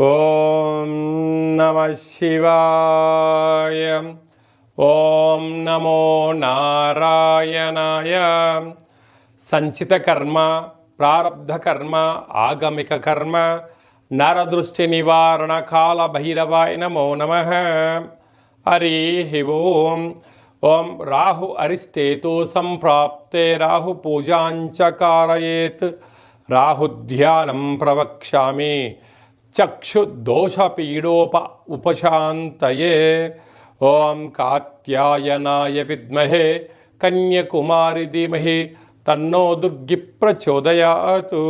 ఓం నమ శివాయ. ఓం నమో నారాయణాయ. సంచిత కర్మ, ప్రారబ్ధ కర్మ, ఆగమిక కర్మ, నరదృష్టి నివారణ కాల భైరవాయ నమో నమః. హరి ఓం. ఓం రాహు అరిష్టేతు సంప్రాప్తే రాహు పూజాంచ కారయేత్. రాహుధ్యానం ప్రవక్ష్యామి చక్షుదోషపీడోప ఉపశాంతయే. ఓం కాత్యాయనాయ విద్మహే కన్యకుమారి ధీమహి తన్నో దుర్గి ప్రచోదయాతు.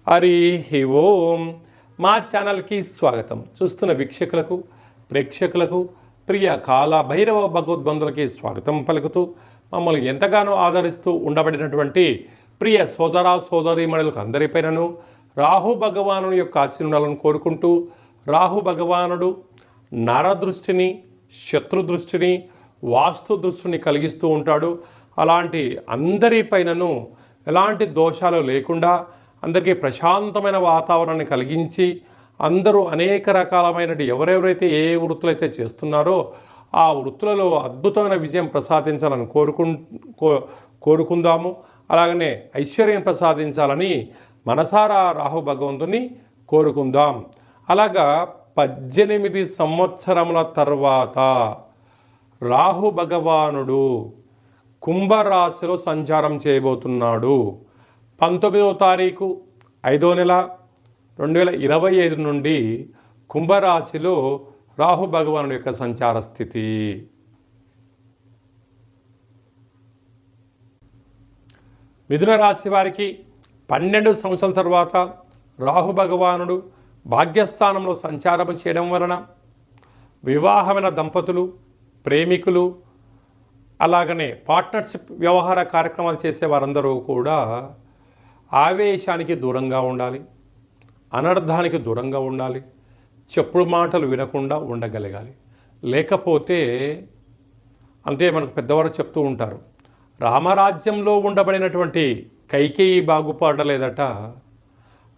హరి ఓం. మా ఛానల్కి స్వాగతం. చూస్తున్న వీక్షకులకు, ప్రేక్షకులకు, ప్రియ కాల భైరవ భగవద్బంధులకి స్వాగతం పలుకుతూ, మమ్మల్ని ఎంతగానో ఆదరిస్తూ ఉండబడినటువంటి ప్రియ సోదర సోదరీమణులకు అందరిపైనను రాహు భగవానుని యొక్క ఆశీర్వాదాలను కోరుకుంటూ, రాహు భగవానుడు నరదృష్టిని, శత్రుదృష్టిని, వాస్తు దృష్టిని కలిగిస్తూ ఉంటాడు. అలాంటి అందరిపైనను ఎలాంటి దోషాలు లేకుండా అందరికీ ప్రశాంతమైన వాతావరణాన్ని కలిగించి, అందరూ అనేక రకాలమైన ఎవరెవరైతే ఏ వృత్తులు అయితే చేస్తున్నారో ఆ వృత్తులలో అద్భుతమైన విజయం ప్రసాదించాలని కోరుకుందాము. అలాగనే ఐశ్వర్యం ప్రసాదించాలని మనసారా రాహు భగవంతుని కోరుకుందాం. అలాగా 18 సంవత్సరముల తర్వాత రాహు భగవానుడు కుంభరాశిలో సంచారం చేయబోతున్నాడు. 19వ తారీఖు 5వ నెల 2025 నుండి కుంభరాశిలో రాహు భగవానుడి యొక్క సంచార స్థితి. మిథున రాశి వారికి 12 సంవత్సరాల తర్వాత రాహు భగవానుడు భాగ్యస్థానంలో సంచారం చేయడం వలన వివాహమైన దంపతులు, ప్రేమికులు, అలాగనే పార్ట్నర్షిప్ వ్యవహార కార్యక్రమాలు చేసే వారందరూ కూడా ఆవేశానికి దూరంగా ఉండాలి, అనర్థానికి దూరంగా ఉండాలి, చెప్పుడు మాటలు వినకుండా ఉండగలగాలి. లేకపోతే అంటే మనకు పెద్దవారు చెప్తూ ఉంటారు, రామరాజ్యంలో ఉండబడినటువంటి కైకేయి బాగుపడలేదట,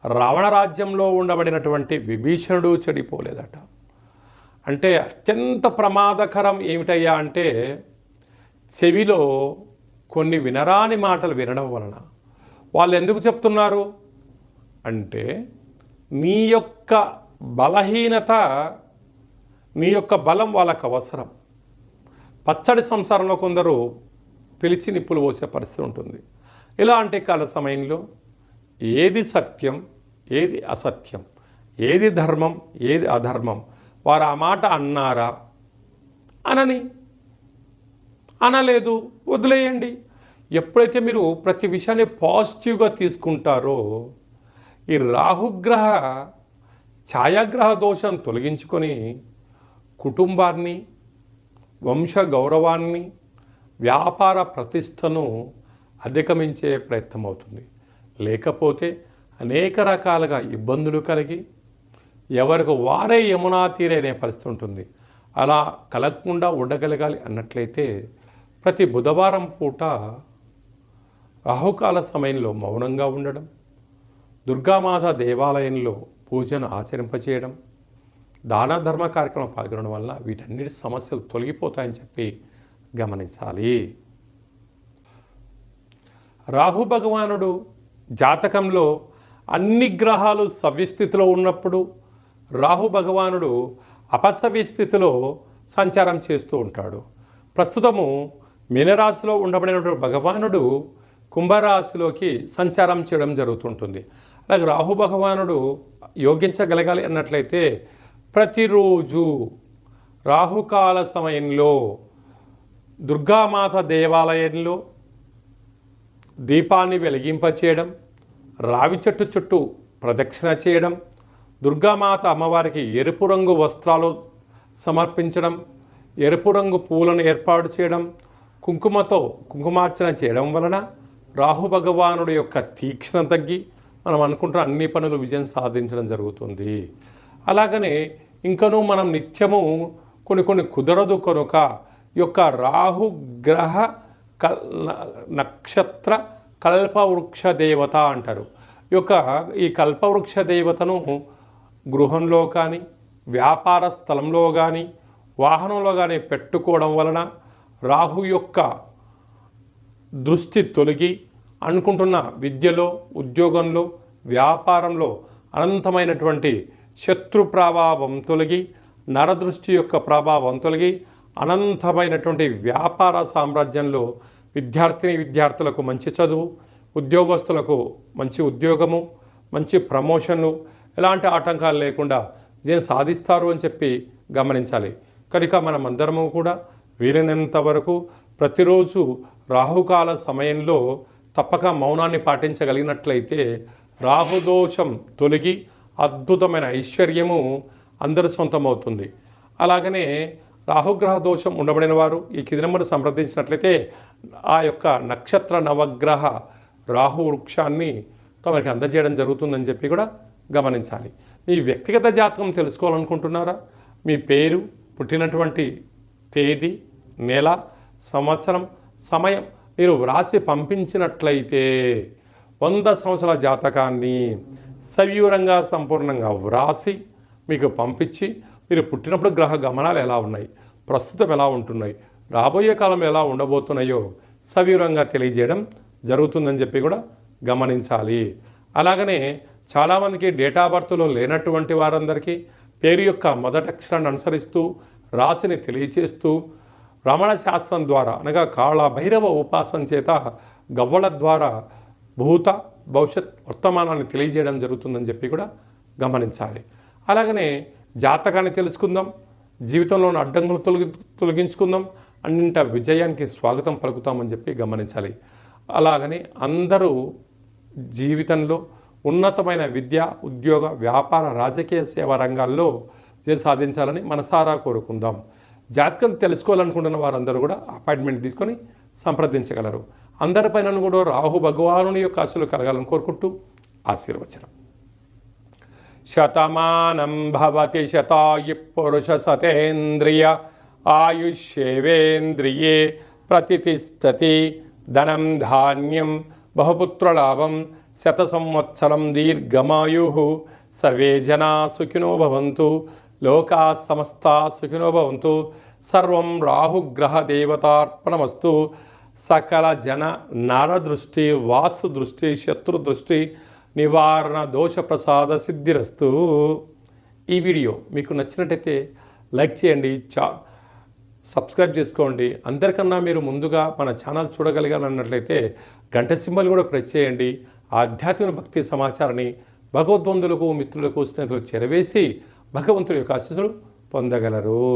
రావణ రాజ్యంలో ఉండబడినటువంటి విభీషణుడు చెడిపోలేదట. అంటే అత్యంత ప్రమాదకరం ఏమిటయ్యా అంటే చెవిలో కొన్ని వినరాని మాటలు వినడం వలన. వాళ్ళు ఎందుకు చెప్తున్నారు అంటే నీ యొక్క బలహీనత, నీ యొక్క బలం వాళ్ళకు అవసరం. పచ్చడి సంసారంలో కొందరు పిలిచి నిప్పులు పోసే పరిస్థితి ఉంటుంది. ఇలాంటి కాల సమయంలో ఏది సత్యం, ఏది అసత్యం, ఏది ధర్మం, ఏది అధర్మం, వారు ఆ మాట అన్నారా, అనలేదు, వదిలేయండి. ఎప్పుడైతే మీరు ప్రతి విషయాన్ని పాజిటివ్గా తీసుకుంటారో ఈ రాహుగ్రహ ఛాయాగ్రహ దోషం తొలగించుకొని కుటుంబాన్ని, వంశ గౌరవాన్ని, వ్యాపార ప్రతిష్టను అధిగమించే ప్రయత్నం అవుతుంది. లేకపోతే అనేక రకాలుగా ఇబ్బందులు కలిగి ఎవరికి వారే యమునా తీరనే పరిస్థితి ఉంటుంది. అలా కలగకుండా ఉండగలగాలి అన్నట్లయితే ప్రతి బుధవారం పూట రాహుకాల సమయంలో మౌనంగా ఉండడం, దుర్గామాత దేవాలయంలో పూజను ఆచరింపచేయడం, దాన ధర్మ కార్యక్రమం పాల్గొనడం వల్ల వీటన్నిటి సమస్యలు తొలగిపోతాయని చెప్పి గమనించాలి. రాహు భగవానుడు జాతకంలో అన్ని గ్రహాలు సవ్యస్థితిలో ఉన్నప్పుడు రాహు భగవానుడు అపసవ్య స్థితిలో సంచారం చేస్తూ ఉంటాడు. ప్రస్తుతము మీనరాశిలో ఉండబడినటువంటి భగవానుడు కుంభరాశిలోకి సంచారం చేయడం జరుగుతుంటుంది. అలాగే రాహు భగవానుడు యోగించగలగాలి అన్నట్లయితే ప్రతిరోజు రాహుకాల సమయంలో దుర్గామాత దేవాలయంలో దీపాన్ని వెలిగింపచేయడం, రావి చెట్టు చుట్టూ ప్రదక్షిణ చేయడం, దుర్గామాత అమ్మవారికి ఎరుపు రంగు వస్త్రాలు సమర్పించడం, ఎరుపు రంగు పూలను ఏర్పాటు చేయడం, కుంకుమతో కుంకుమార్చన చేయడం వలన రాహు భగవానుడి యొక్క తీక్షణ తగ్గి మనం అనుకుంటున్న అన్ని పనులు విజయం సాధించడం జరుగుతుంది. అలాగనే ఇంకనూ మనం నిత్యము కొన్ని కుదరదు కనుక యొక్క రాహుగ్రహ నక్షత్ర కల్పవృక్ష దేవత అంటారు. ఈ కల్పవృక్ష దేవతను గృహంలో కానీ వ్యాపార స్థలంలో కానీ వాహనంలో కానీ పెట్టుకోవడం వలన రాహు యొక్క దృష్టి తొలగి అనుకుంటున్న విద్యలో, ఉద్యోగంలో, వ్యాపారంలో అనంతమైనటువంటి శత్రు ప్రభావం తొలగి, నరదృష్టి యొక్క ప్రభావం తొలగి అనంతమైనటువంటి వ్యాపార సామ్రాజ్యంలో విద్యార్థులకు మంచి చదువు, ఉద్యోగస్తులకు మంచి ఉద్యోగము, మంచి ప్రమోషన్లు, ఎలాంటి ఆటంకాలు లేకుండా విజయం సాధిస్తారు అని చెప్పి గమనించాలి. కనుక మనమందరము కూడా వీలైనంత వరకు ప్రతిరోజు రాహుకాల సమయంలో తప్పక మౌనాన్ని పాటించగలిగినట్లయితే రాహుదోషం తొలగి అద్భుతమైన ఐశ్వర్యము అందరి సొంతమవుతుంది. అలాగనే రాహుగ్రహ దోషం ఉండబడిన వారు ఈ కింది నెంబర్ సంప్రదించినట్లయితే ఆ యొక్క నక్షత్ర నవగ్రహ రాహు వృక్షాన్ని తమకి అందజేయడం జరుగుతుందని చెప్పి కూడా గమనించాలి. మీ వ్యక్తిగత జాతకం తెలుసుకోవాలనుకుంటున్నారా? మీ పేరు, పుట్టినటువంటి తేదీ, నెల, సంవత్సరం, సమయం మీరు వ్రాసి పంపించినట్లయితే 100 సంవత్సరాల జాతకాన్ని సవివరంగా సంపూర్ణంగా వ్రాసి మీకు పంపించి మీరు పుట్టినప్పుడు గ్రహ గమనాలు ఎలా ఉన్నాయి, ప్రస్తుతం ఎలా ఉంటున్నాయి, రాబోయే కాలంలో ఎలా ఉండబోతున్నాయో సవివరంగా తెలియజేయడం జరుగుతుందని చెప్పి కూడా గమనించాలి. అలాగనే చాలామందికి డేటా బర్త్లో లేనటువంటి వారందరికీ పేరు యొక్క మొదటి అక్షరాన్ని అనుసరిస్తూ రాశిని తెలియచేస్తూ రమణ శాస్త్రం ద్వారా అనగా కాళ భైరవ ఉపాసన చేత గవ్వల ద్వారా భూత భవిష్యత్ వర్తమానాన్ని తెలియజేయడం జరుగుతుందని చెప్పి కూడా గమనించాలి. అలాగనే జాతకాన్ని తెలుసుకుందాం, జీవితంలోని అడ్డంకులు తొలగించుకుందాం, అన్నింట విజయానికి స్వాగతం పలుకుతామని చెప్పి గమనించాలి. అలాగని అందరూ జీవితంలో ఉన్నతమైన విద్య, ఉద్యోగ, వ్యాపార, రాజకీయ సేవా రంగాల్లో విజయం సాధించాలని మనసారా కోరుకుందాం. జాతకం తెలుసుకోవాలనుకుంటున్న వారందరూ కూడా అపాయింట్మెంట్ తీసుకొని సంప్రదించగలరు. అందరిపైన కూడా రాహు భగవానుని యొక్క ఆశలు కలగాలని కోరుకుంటూ ఆశీర్వచనం. శతమానం భవతి శతాయు పురుష సతేంద్రియ ఆయుష్యేవేంద్రియే ప్రతిష్టతి ధనం ధాన్యం బహుపుత్రలాభం శత సంవత్సరం దీర్ఘమాయు సర్వే జనా సుఖినో భవంతు లోకా సమస్తా సుఖినో భవంతు సర్వం రాహుగ్రహ దేవతార్పణమస్తు. సకల జన నరదృష్టి, వాస్తు దృష్టి, శత్రు దృష్టి నివారణ, దోష ప్రసాద సిద్ధిరస్తు. ఈ వీడియో మీకు నచ్చినట్టయితే లైక్ చేయండి, సబ్స్క్రైబ్ చేసుకోండి. అందరికన్నా మీరు ముందుగా మన ఛానల్ చూడగలిగాలన్నట్లయితే గంట సింబల్ కూడా ప్రెస్ చేయండి. ఆధ్యాత్మిక భక్తి సమాచారాన్ని భగవద్బంధులకు, మిత్రులకు, స్నేహితులకు చేరవేసి భగవంతుడి యొక్క ఆశీస్సులు పొందగలరు.